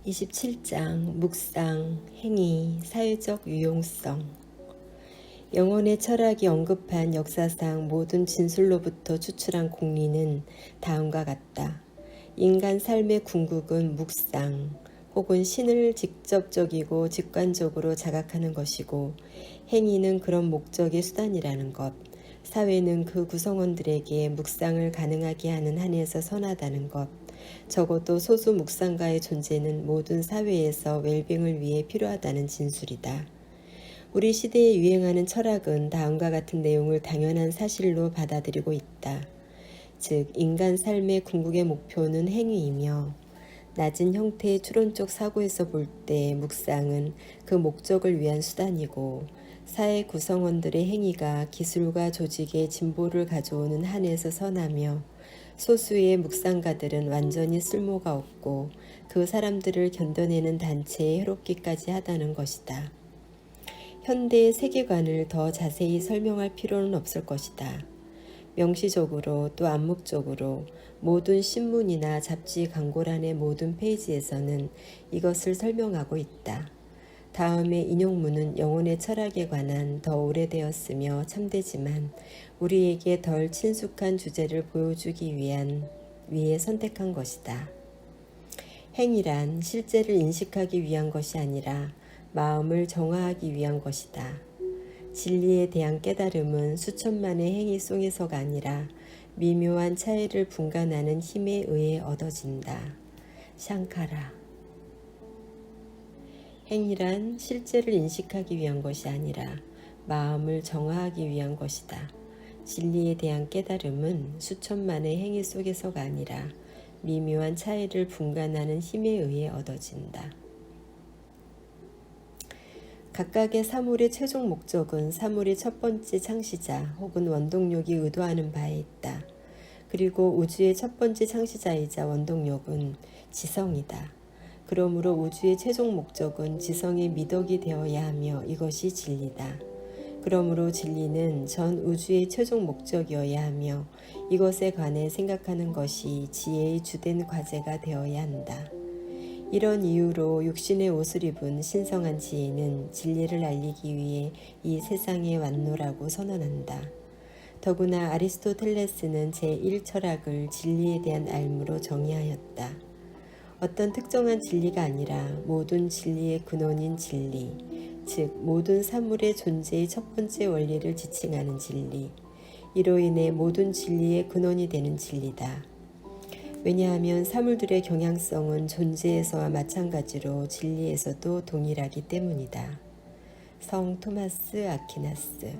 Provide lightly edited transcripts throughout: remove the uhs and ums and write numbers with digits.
27장 묵상, 행위, 사회적 유용성. 영혼의 철학이 언급한 역사상 모든 진술로부터 추출한 공리는 다음과 같다. 인간 삶의 궁극은 묵상 혹은 신을 직접적이고 직관적으로 자각하는 것이고, 행위는 그런 목적의 수단이라는 것, 사회는 그 구성원들에게 묵상을 가능하게 하는 한에서 선하다는 것, 적어도 소수 묵상가의 존재는 모든 사회에서 웰빙을 위해 필요하다는 진술이다. 우리 시대에 유행하는 철학은 다음과 같은 내용을 당연한 사실로 받아들이고 있다. 즉, 인간 삶의 궁극의 목표는 행위이며, 낮은 형태의 추론적 사고에서 볼 때 묵상은 그 목적을 위한 수단이고, 사회 구성원들의 행위가 기술과 조직의 진보를 가져오는 한에서 선하며, 소수의 묵상가들은 완전히 쓸모가 없고 그 사람들을 견뎌내는 단체에 해롭기까지 하다는 것이다. 현대의 세계관을 더 자세히 설명할 필요는 없을 것이다. 명시적으로 또 암묵적으로 모든 신문이나 잡지 광고란의 모든 페이지에서는 이것을 설명하고 있다. 다음의 인용문은 영혼의 철학에 관한 더 오래되었으며 참되지만 우리에게 덜 친숙한 주제를 보여주기 위해 선택한 것이다. 행위란 실제를 인식하기 위한 것이 아니라 마음을 정화하기 위한 것이다. 진리에 대한 깨달음은 수천만의 행위 속에서가 아니라 미묘한 차이를 분간하는 힘에 의해 얻어진다. 샹카라. 행위란 실제를 인식하기 위한 것이 아니라 마음을 정화하기 위한 것이다. 진리에 대한 깨달음은 수천만의 행위 속에서가 아니라 미묘한 차이를 분간하는 힘에 의해 얻어진다. 각각의 사물의 최종 목적은 사물의 첫 번째 창시자 혹은 원동력이 의도하는 바에 있다. 그리고 우주의 첫 번째 창시자이자 원동력은 지성이다. 그러므로 우주의 최종 목적은 지성의 미덕이 되어야 하며 이것이 진리다. 그러므로 진리는 전 우주의 최종 목적이어야 하며 이것에 관해 생각하는 것이 지혜의 주된 과제가 되어야 한다. 이런 이유로 육신의 옷을 입은 신성한 지혜는 진리를 알리기 위해 이 세상에 왔노라고 선언한다. 더구나 아리스토텔레스는 제1철학을 진리에 대한 알무로 정의하였다. 어떤 특정한 진리가 아니라 모든 진리의 근원인 진리, 즉 모든 사물의 존재의 첫 번째 원리를 지칭하는 진리, 이로 인해 모든 진리의 근원이 되는 진리다. 왜냐하면 사물들의 경향성은 존재에서와 마찬가지로 진리에서도 동일하기 때문이다. 성 토마스 아퀴나스.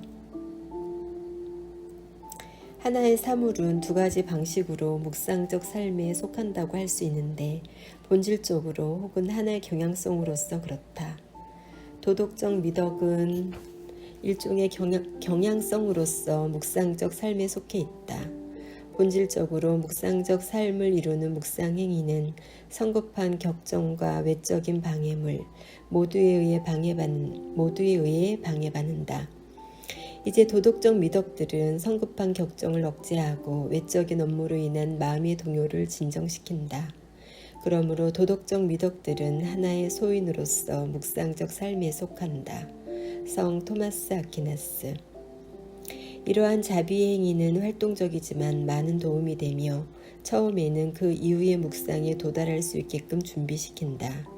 하나의 사물은 두 가지 방식으로 묵상적 삶에 속한다고 할 수 있는데 본질적으로 혹은 하나의 경향성으로서 그렇다. 도덕적 미덕은 일종의 경향성으로서 묵상적 삶에 속해 있다. 본질적으로 묵상적 삶을 이루는 묵상 행위는 성급한 격정과 외적인 방해물 모두에 의해 방해받는다. 이제 도덕적 미덕들은 성급한 격정을 억제하고 외적인 업무로 인한 마음의 동요를 진정시킨다. 그러므로 도덕적 미덕들은 하나의 소인으로서 묵상적 삶에 속한다. 성 토마스 아퀴나스. 이러한 자비의 행위는 활동적이지만 많은 도움이 되며 처음에는 그 이후의 묵상에 도달할 수 있게끔 준비시킨다.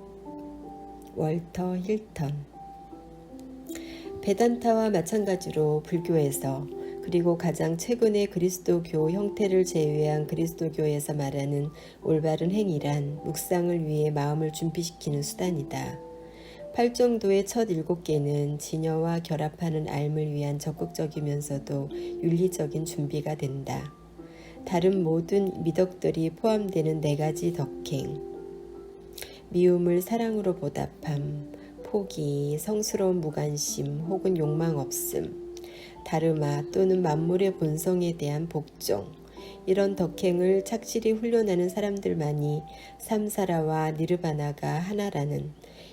월터 힐턴. 베단타와 마찬가지로 불교에서 그리고 가장 최근의 그리스도교 형태를 제외한 그리스도교에서 말하는 올바른 행위란 묵상을 위해 마음을 준비시키는 수단이다. 팔정도의 첫 7개는 진여와 결합하는 알을 위한 적극적이면서도 윤리적인 준비가 된다. 다른 모든 미덕들이 포함되는 4가지 덕행, 미움을 사랑으로 보답함, 포기, 성스러운 무관심 혹은 욕망 없음, 다르마 또는 만물의 본성에 대한 복종, 이런 덕행을 착실히 훈련하는 사람들만이 삼사라와 니르바나가 하나라는,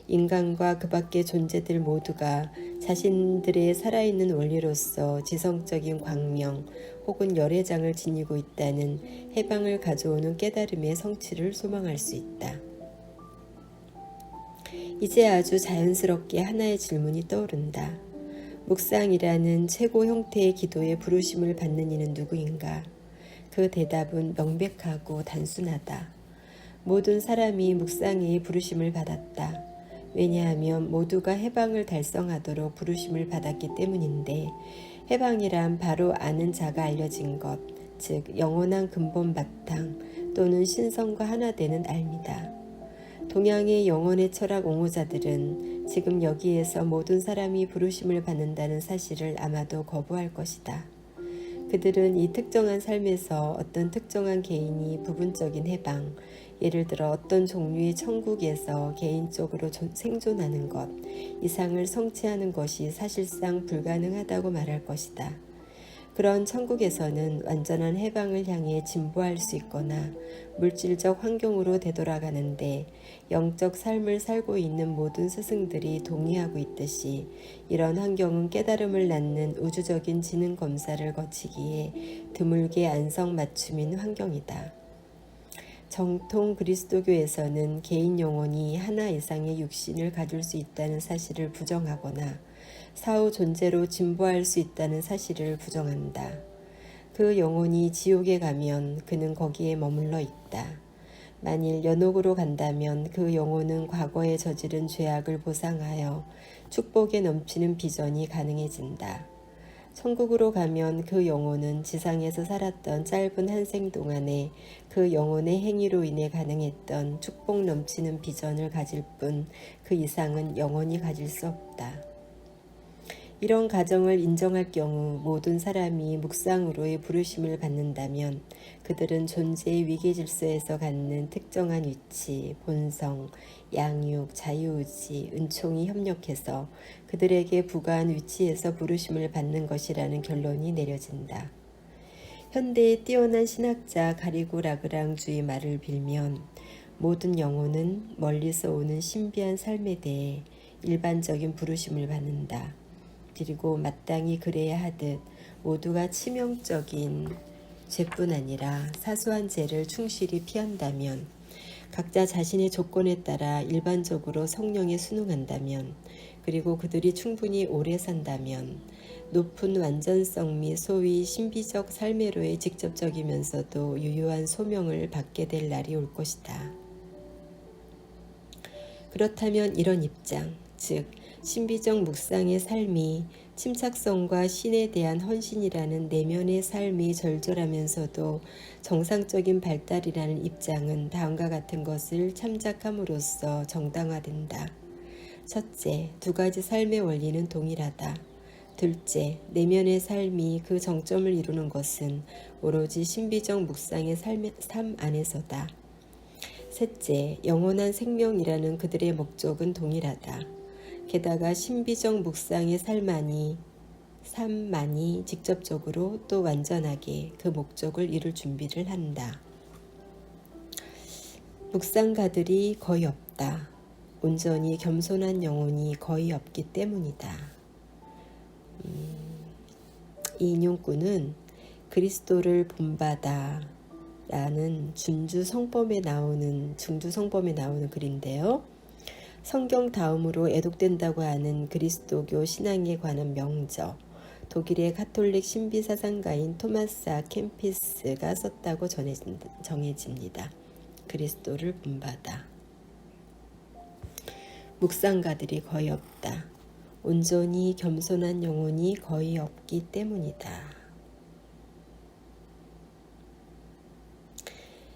인간과 그 밖의 존재들 모두가 자신들의 살아있는 원리로서 지성적인 광명 혹은 열애장을 지니고 있다는 해방을 가져오는 깨달음의 성취를 소망할 수 있다. 이제 아주 자연스럽게 하나의 질문이 떠오른다. 묵상이라는 최고 형태의 기도에 부르심을 받는 이는 누구인가? 그 대답은 명백하고 단순하다. 모든 사람이 묵상의 부르심을 받았다. 왜냐하면 모두가 해방을 달성하도록 부르심을 받았기 때문인데, 해방이란 바로 아는 자가 알려진 것, 즉 영원한 근본 바탕 또는 신성과 하나 되는 알미다. 동양의 영혼의 철학 옹호자들은 지금 여기에서 모든 사람이 부르심을 받는다는 사실을 아마도 거부할 것이다. 그들은 이 특정한 삶에서 어떤 특정한 개인이 부분적인 해방, 예를 들어 어떤 종류의 천국에서 개인적으로 생존하는 것 이상을 성취하는 것이 사실상 불가능하다고 말할 것이다. 그런 천국에서는 완전한 해방을 향해 진보할 수 있거나 물질적 환경으로 되돌아가는데 영적 삶을 살고 있는 모든 스승들이 동의하고 있듯이 이런 환경은 깨달음을 낳는 우주적인 지능 검사를 거치기에 드물게 안성맞춤인 환경이다. 정통 그리스도교에서는 개인 영혼이 하나 이상의 육신을 가질 수 있다는 사실을 부정하거나 사후 존재로 진보할 수 있다는 사실을 부정한다. 그 영혼이 지옥에 가면 그는 거기에 머물러 있다. 만일 연옥으로 간다면 그 영혼은 과거에 저지른 죄악을 보상하여 축복에 넘치는 비전이 가능해진다. 천국으로 가면 그 영혼은 지상에서 살았던 짧은 한 생 동안에 그 영혼의 행위로 인해 가능했던 축복 넘치는 비전을 가질 뿐 그 이상은 영원히 가질 수 없다. 이런 가정을 인정할 경우 모든 사람이 묵상으로의 부르심을 받는다면 그들은 존재의 위계질서에서 갖는 특정한 위치, 본성, 양육, 자유의지, 은총이 협력해서 그들에게 부과한 위치에서 부르심을 받는 것이라는 결론이 내려진다. 현대의 뛰어난 신학자 가리고 라그랑주의 말을 빌면 모든 영혼은 멀리서 오는 신비한 삶에 대해 일반적인 부르심을 받는다. 그리고 마땅히 그래야 하듯 모두가 치명적인 죄뿐 아니라 사소한 죄를 충실히 피한다면, 각자 자신의 조건에 따라 일반적으로 성령에 순응한다면, 그리고 그들이 충분히 오래 산다면 높은 완전성 및 소위 신비적 삶회로의 직접적이면서도 유효한 소명을 받게 될 날이 올 것이다. 그렇다면 이런 입장, 즉 신비적 묵상의 삶이 침착성과 신에 대한 헌신이라는 내면의 삶이 절절하면서도 정상적인 발달이라는 입장은 다음과 같은 것을 참작함으로써 정당화된다. 첫째, 두 가지 삶의 원리는 동일하다. 둘째, 내면의 삶이 그 정점을 이루는 것은 오로지 신비적 묵상의 삶 안에서다. 셋째, 영원한 생명이라는 그들의 목적은 동일하다. 게다가 신비적 묵상의 삶만이 직접적으로 또 완전하게 그 목적을 이룰 준비를 한다. 묵상가들이 거의 없다. 온전히 겸손한 영혼이 거의 없기 때문이다. 이 인용구는 그리스도를 본받아 라는 중주 성범에 나오는 글인데요. 성경 다음으로 애독된다고 하는 그리스도교 신앙에 관한 명저, 독일의 가톨릭 신비사상가인 토마스 아 캠피스가 썼다고 정해집니다. 그리스도를 본받아. 묵상가들이 거의 없다. 온전히 겸손한 영혼이 거의 없기 때문이다.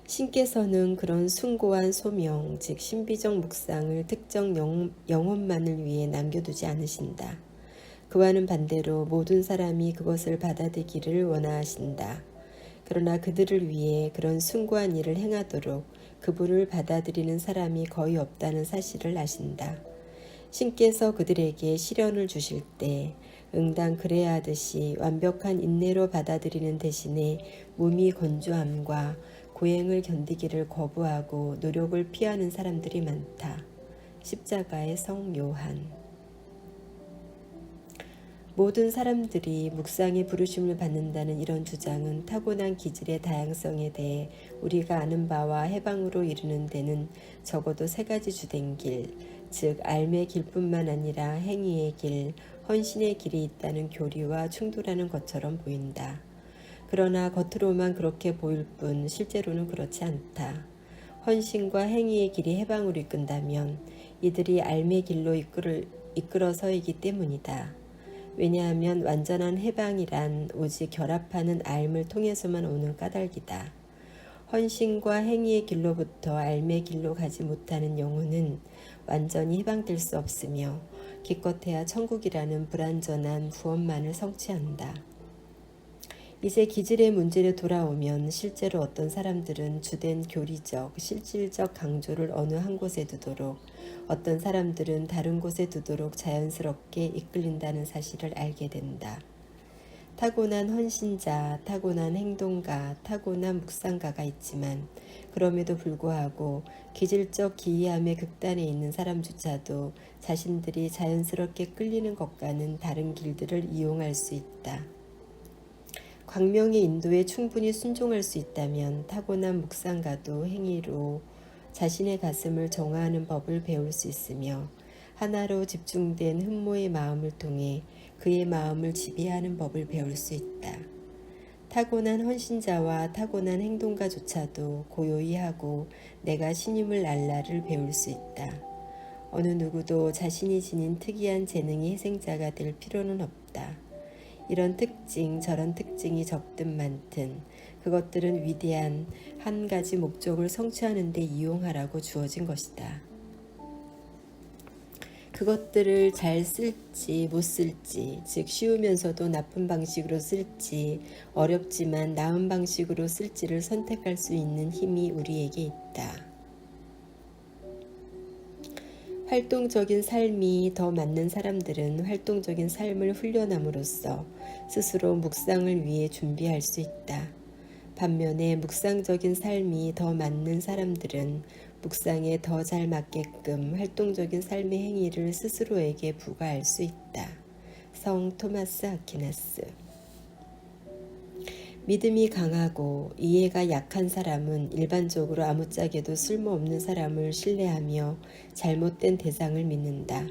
신께서는 그런 숭고한 소명, 즉 신비적 묵상을 특정 영혼만을 위해 남겨두지 않으신다. 그와는 반대로 모든 사람이 그것을 받아들이기를 원하신다. 그러나 그들을 위해 그런 숭고한 일을 행하도록 그분을 받아들이는 사람이 거의 없다는 사실을 아신다. 신께서 그들에게 시련을 주실 때 응당 그래야 하듯이 완벽한 인내로 받아들이는 대신에 몸이 건조함과 고행을 견디기를 거부하고 노력을 피하는 사람들이 많다. 십자가의 성 요한. 모든 사람들이 묵상의 부르심을 받는다는 이런 주장은 타고난 기질의 다양성에 대해 우리가 아는 바와 해방으로 이르는 데는 적어도 세 가지 주된 길, 즉 알매 길뿐만 아니라 행위의 길, 헌신의 길이 있다는 교리와 충돌하는 것처럼 보인다. 그러나 겉으로만 그렇게 보일 뿐 실제로는 그렇지 않다. 헌신과 행위의 길이 해방으로 이끈다면 이들이 알매 길로 이끌어서이기 때문이다. 왜냐하면 완전한 해방이란 오직 결합하는 알을 통해서만 오는 까닭이다. 헌신과 행위의 길로부터 알매 길로 가지 못하는 영혼은 완전히 해방될 수 없으며 기껏해야 천국이라는 불완전한 구원만을 성취한다. 이제 기질의 문제로 돌아오면 실제로 어떤 사람들은 주된 교리적, 실질적 강조를 어느 한 곳에 두도록 어떤 사람들은 다른 곳에 두도록 자연스럽게 이끌린다는 사실을 알게 된다. 타고난 헌신자, 타고난 행동가, 타고난 묵상가가 있지만 그럼에도 불구하고 기질적 기이함의 극단에 있는 사람조차도 자신들이 자연스럽게 끌리는 것과는 다른 길들을 이용할 수 있다. 광명의 인도에 충분히 순종할 수 있다면 타고난 묵상가도 행위로 자신의 가슴을 정화하는 법을 배울 수 있으며 하나로 집중된 흠모의 마음을 통해 그의 마음을 지배하는 법을 배울 수 있다. 타고난 헌신자와 타고난 행동가조차도 고요히 하고 내가 신임을 알라를 배울 수 있다. 어느 누구도 자신이 지닌 특이한 재능의 희생자가 될 필요는 없다. 이런 특징 저런 특징이 적든 많든 그것들은 위대한 한 가지 목적을 성취하는 데 이용하라고 주어진 것이다. 그것들을 잘 쓸지 못 쓸지, 즉 쉬우면서도 나쁜 방식으로 쓸지 어렵지만 나은 방식으로 쓸지를 선택할 수 있는 힘이 우리에게 있다. 활동적인 삶이 더 맞는 사람들은 활동적인 삶을 훈련함으로써 스스로 묵상을 위해 준비할 수 있다. 반면에 묵상적인 삶이 더 맞는 사람들은 묵상에 더 잘 맞게끔 활동적인 삶의 행위를 스스로에게 부과할 수 있다. 성 토마스 아퀴나스. 믿음이 강하고 이해가 약한 사람은 일반적으로 아무짝에도 쓸모없는 사람을 신뢰하며 잘못된 대상을 믿는다.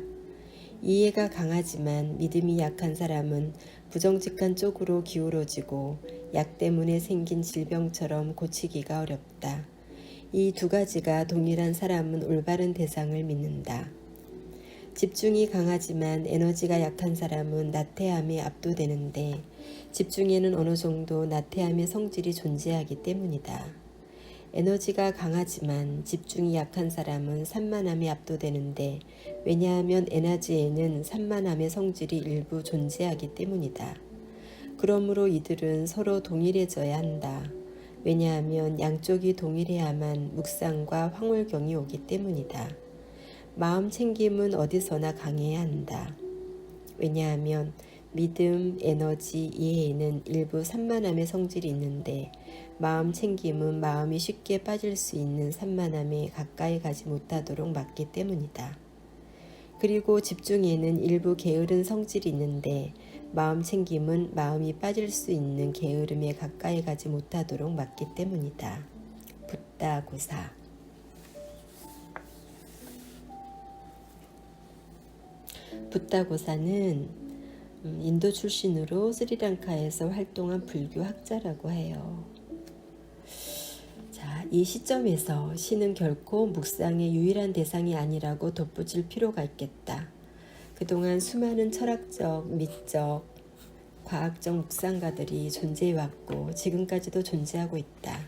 이해가 강하지만 믿음이 약한 사람은 부정직한 쪽으로 기울어지고 약 때문에 생긴 질병처럼 고치기가 어렵다. 이 두 가지가 동일한 사람은 올바른 대상을 믿는다. 집중이 강하지만 에너지가 약한 사람은 나태함에 압도되는데 집중에는 어느 정도 나태함의 성질이 존재하기 때문이다. 에너지가 강하지만 집중이 약한 사람은 산만함에 압도되는데 왜냐하면 에너지에는 산만함의 성질이 일부 존재하기 때문이다. 그러므로 이들은 서로 동일해져야 한다. 왜냐하면 양쪽이 동일해야만 묵상과 황홀경이 오기 때문이다. 마음 챙김은 어디서나 강해야 한다. 왜냐하면 믿음, 에너지, 이해에는 일부 산만함의 성질이 있는데 마음 챙김은 마음이 쉽게 빠질 수 있는 산만함에 가까이 가지 못하도록 막기 때문이다. 그리고 집중에는 일부 게으른 성질이 있는데 마음 챙김은 마음이 빠질 수 있는 게으름에 가까이 가지 못하도록 막기 때문이다. 붓다 고사. 붓다 고사는 인도 출신으로 스리랑카에서 활동한 불교 학자라고 해요. 자, 이 시점에서 신은 결코 묵상의 유일한 대상이 아니라고 덧붙일 필요가 있겠다. 그동안 수많은 철학적, 미적, 과학적 묵상가들이 존재해왔고 지금까지도 존재하고 있다.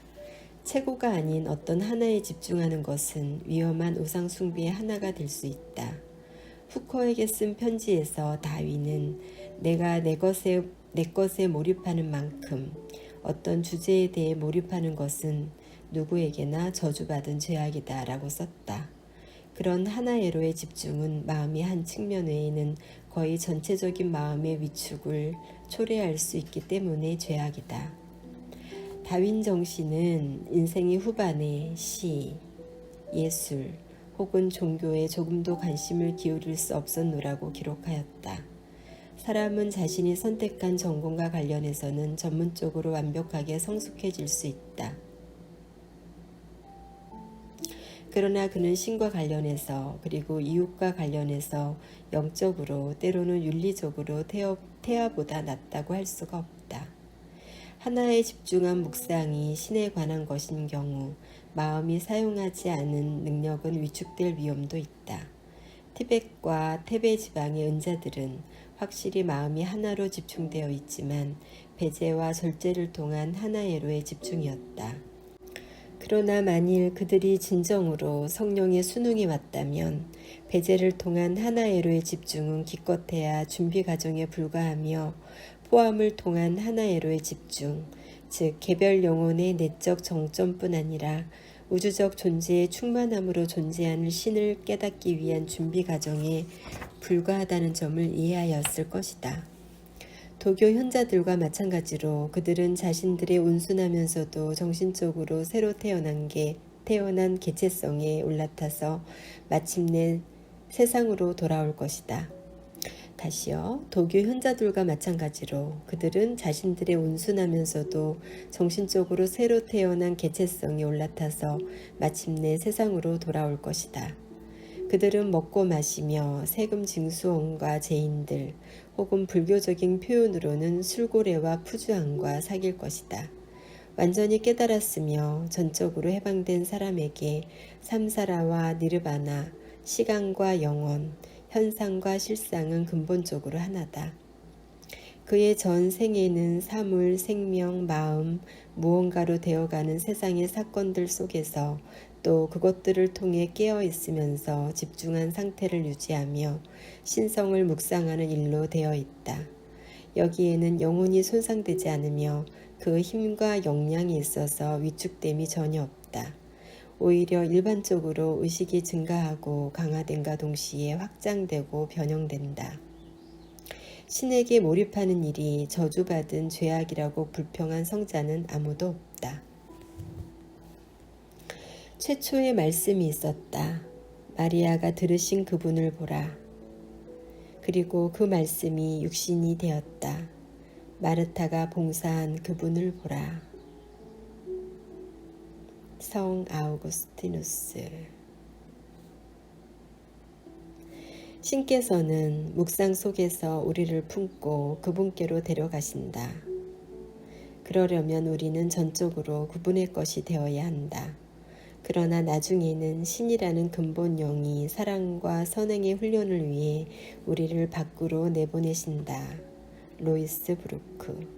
최고가 아닌 어떤 하나에 집중하는 것은 위험한 우상 숭배의 하나가 될 수 있다. 후커에게 쓴 편지에서 다윈은 내가 내 것에 몰입하는 만큼 어떤 주제에 대해 몰입하는 것은 누구에게나 저주받은 죄악이다 라고 썼다. 그런 하나의로의 집중은 마음의 한 측면 외에는 거의 전체적인 마음의 위축을 초래할 수 있기 때문에 죄악이다. 다윈 정신은 인생의 후반에 시, 예술 혹은 종교에 조금도 관심을 기울일 수 없었노라고 기록하였다. 사람은 자신이 선택한 전공과 관련해서는 전문적으로 완벽하게 성숙해질 수 있다. 그러나 그는 신과 관련해서 그리고 이웃과 관련해서 영적으로 때로는 윤리적으로 태아보다 낫다고 할 수가 없다. 하나에 집중한 묵상이 신에 관한 것인 경우 마음이 사용하지 않은 능력은 위축될 위험도 있다. 티벳과 테베 지방의 은자들은 확실히 마음이 하나로 집중되어 있지만 배제와 절제를 통한 하나의로의 집중이었다. 그러나 만일 그들이 진정으로 성령의 순응이 왔다면 배제를 통한 하나의로의 집중은 기껏해야 준비 과정에 불과하며 포함을 통한 하나의로의 집중, 즉 개별 영혼의 내적 정점뿐 아니라 우주적 존재의 충만함으로 존재하는 신을 깨닫기 위한 준비 과정에 불과하다는 점을 이해하였을 것이다. 도교 현자들과 마찬가지로 그들은 자신들의 온순하면서도 정신적으로 새로 태어난 개체성에 올라타서 마침내 세상으로 돌아올 것이다. 다시요. 도교 현자들과 마찬가지로 그들은 자신들의 온순하면서도 정신적으로 새로 태어난 개체성이 올라타서 마침내 세상으로 돌아올 것이다. 그들은 먹고 마시며 세금 징수원과 죄인들 혹은 불교적인 표현으로는 술고래와 푸주함과 사귈 것이다. 완전히 깨달았으며 전적으로 해방된 사람에게 삼사라와 니르바나, 시간과 영원, 현상과 실상은 근본적으로 하나다. 그의 전 생에는 사물, 생명, 마음, 무언가로 되어가는 세상의 사건들 속에서 또 그것들을 통해 깨어 있으면서 집중한 상태를 유지하며 신성을 묵상하는 일로 되어 있다. 여기에는 영혼이 손상되지 않으며 그 힘과 역량이 있어서 위축됨이 전혀 없다. 오히려 일반적으로 의식이 증가하고 강화됨과 동시에 확장되고 변형된다. 신에게 몰입하는 일이 저주받은 죄악이라고 불평한 성자는 아무도 없다. 최초의 말씀이 있었다. 마리아가 들으신 그분을 보라. 그리고 그 말씀이 육신이 되었다. 마르타가 봉사한 그분을 보라. 성 아우구스티누스. 신께서는 묵상 속에서 우리를 품고 그분께로 데려가신다. 그러려면 우리는 전적으로 그분의 것이 되어야 한다. 그러나 나중에는 신이라는 근본 영이 사랑과 선행의 훈련을 위해 우리를 밖으로 내보내신다. 로이스 브루크.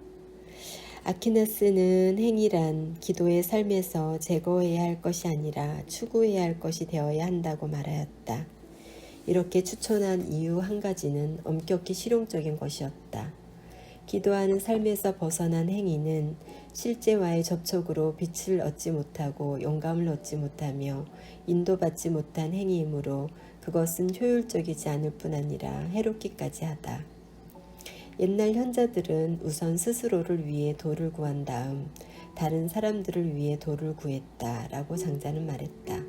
아퀴나스는 행위란 기도의 삶에서 제거해야 할 것이 아니라 추구해야 할 것이 되어야 한다고 말하였다. 이렇게 추천한 이유 한 가지는 엄격히 실용적인 것이었다. 기도하는 삶에서 벗어난 행위는 실제와의 접촉으로 빛을 얻지 못하고 영감을 얻지 못하며 인도받지 못한 행위이므로 그것은 효율적이지 않을 뿐 아니라 해롭기까지 하다. 옛날 현자들은 우선 스스로를 위해 도를 구한 다음 다른 사람들을 위해 도를 구했다라고 장자는 말했다.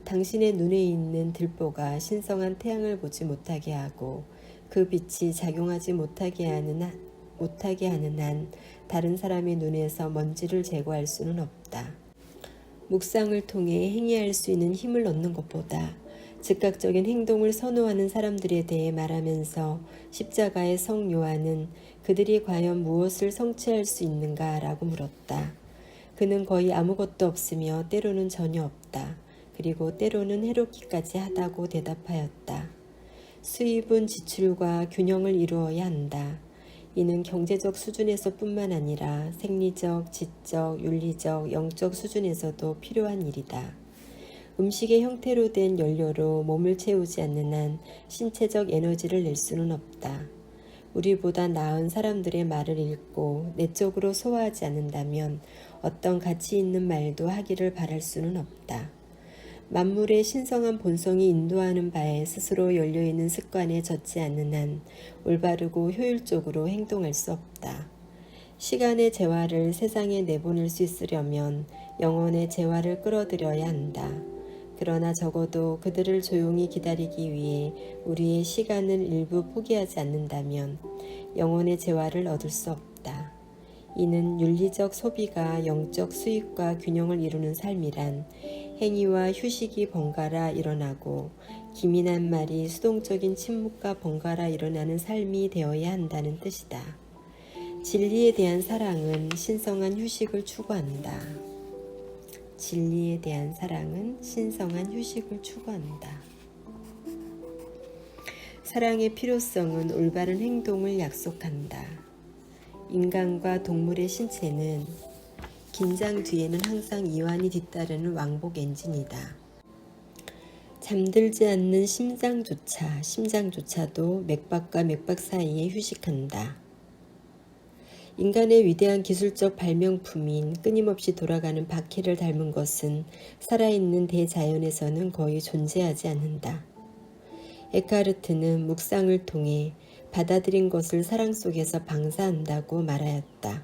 당신의 눈에 있는 들보가 신성한 태양을 보지 못하게 하고 그 빛이 작용하지 못하게 하는 한 다른 사람의 눈에서 먼지를 제거할 수는 없다. 묵상을 통해 행위할 수 있는 힘을 얻는 것보다 즉각적인 행동을 선호하는 사람들에 대해 말하면서 십자가의 성 요한은 그들이 과연 무엇을 성취할 수 있는가 라고 물었다. 그는 거의 아무것도 없으며 때로는 전혀 없다. 그리고 때로는 해롭기까지 하다고 대답하였다. 수입은 지출과 균형을 이루어야 한다. 이는 경제적 수준에서 뿐만 아니라 생리적, 지적, 윤리적, 영적 수준에서도 필요한 일이다. 음식의 형태로 된 연료로 몸을 채우지 않는 한 신체적 에너지를 낼 수는 없다. 우리보다 나은 사람들의 말을 읽고 내적으로 소화하지 않는다면 어떤 가치 있는 말도 하기를 바랄 수는 없다. 만물의 신성한 본성이 인도하는 바에 스스로 열려있는 습관에 젖지 않는 한 올바르고 효율적으로 행동할 수 없다. 시간의 재화를 세상에 내보낼 수 있으려면 영혼의 재화를 끌어들여야 한다. 그러나 적어도 그들을 조용히 기다리기 위해 우리의 시간을 일부 포기하지 않는다면 영혼의 재화를 얻을 수 없다. 이는 윤리적 소비가 영적 수익과 균형을 이루는 삶이란 행위와 휴식이 번갈아 일어나고 기민한 말이 수동적인 침묵과 번갈아 일어나는 삶이 되어야 한다는 뜻이다. 진리에 대한 사랑은 신성한 휴식을 추구한다. 진리에 대한 사랑은 신성한 휴식을 추구한다. 사랑의 필요성은 올바른 행동을 약속한다. 인간과 동물의 신체는 긴장 뒤에는 항상 이완이 뒤따르는 왕복 엔진이다. 잠들지 않는 심장조차도 맥박과 맥박 사이에 휴식한다. 인간의 위대한 기술적 발명품인 끊임없이 돌아가는 바퀴를 닮은 것은 살아있는 대자연에서는 거의 존재하지 않는다. 에카르트는 묵상을 통해 받아들인 것을 사랑 속에서 방사한다고 말하였다.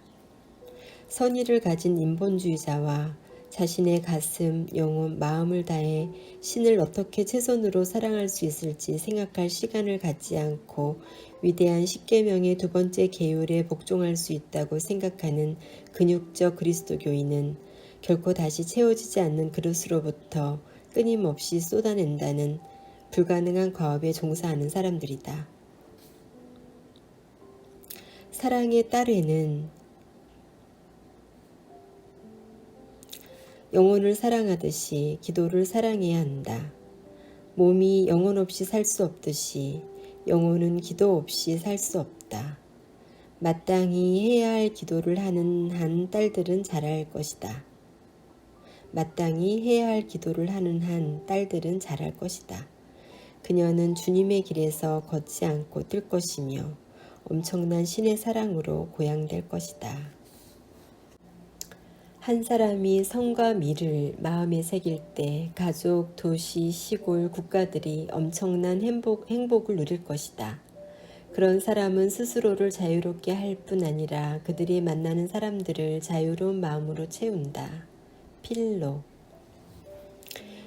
선의를 가진 인본주의자와 자신의 가슴, 영혼, 마음을 다해 신을 어떻게 최선으로 사랑할 수 있을지 생각할 시간을 갖지 않고 위대한 십계명의 두 번째 계율에 복종할 수 있다고 생각하는 근육적 그리스도교인은 결코 다시 채워지지 않는 그릇으로부터 끊임없이 쏟아낸다는 불가능한 과업에 종사하는 사람들이다. 사랑의 딸에는 영혼을 사랑하듯이 기도를 사랑해야 한다. 몸이 영혼 없이 살 수 없듯이 영혼은 기도 없이 살 수 없다. 마땅히 해야 할 기도를 하는 한 딸들은 잘할 것이다. 마땅히 해야 할 기도를 하는 한 딸들은 잘할 것이다. 그녀는 주님의 길에서 걷지 않고 뛸 것이며 엄청난 신의 사랑으로 고양될 것이다. 한 사람이 성과 미를 마음에 새길 때 가족, 도시, 시골, 국가들이 엄청난 행복을 누릴 것이다. 그런 사람은 스스로를 자유롭게 할 뿐 아니라 그들이 만나는 사람들을 자유로운 마음으로 채운다. 필로.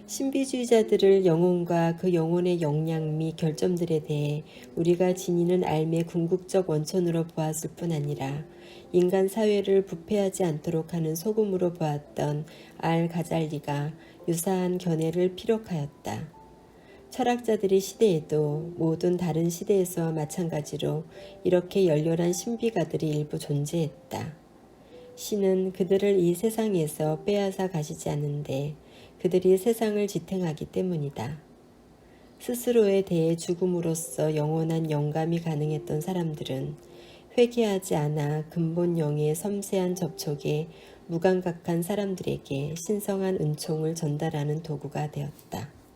신비주의자들을 영혼과 그 영혼의 역량 및 결점들에 대해 우리가 지니는 삶의 궁극적 원천으로 보았을 뿐 아니라 인간 사회를 부패하지 않도록 하는 소금으로 보았던 알-가잘리가 유사한 견해를 피력하였다. 철학자들의 시대에도 모든 다른 시대에서와 마찬가지로 이렇게 열렬한 신비가들이 일부 존재했다. 신은 그들을 이 세상에서 빼앗아 가시지 않는데 그들이 세상을 지탱하기 때문이다. 스스로에 대해 죽음으로써 영원한 영감이 가능했던 사람들은 회개하지 않아 근본 영의 섬세한 접촉에 무감각한 사람들에게 신성한 은총을 전달하는 도구가 되었다.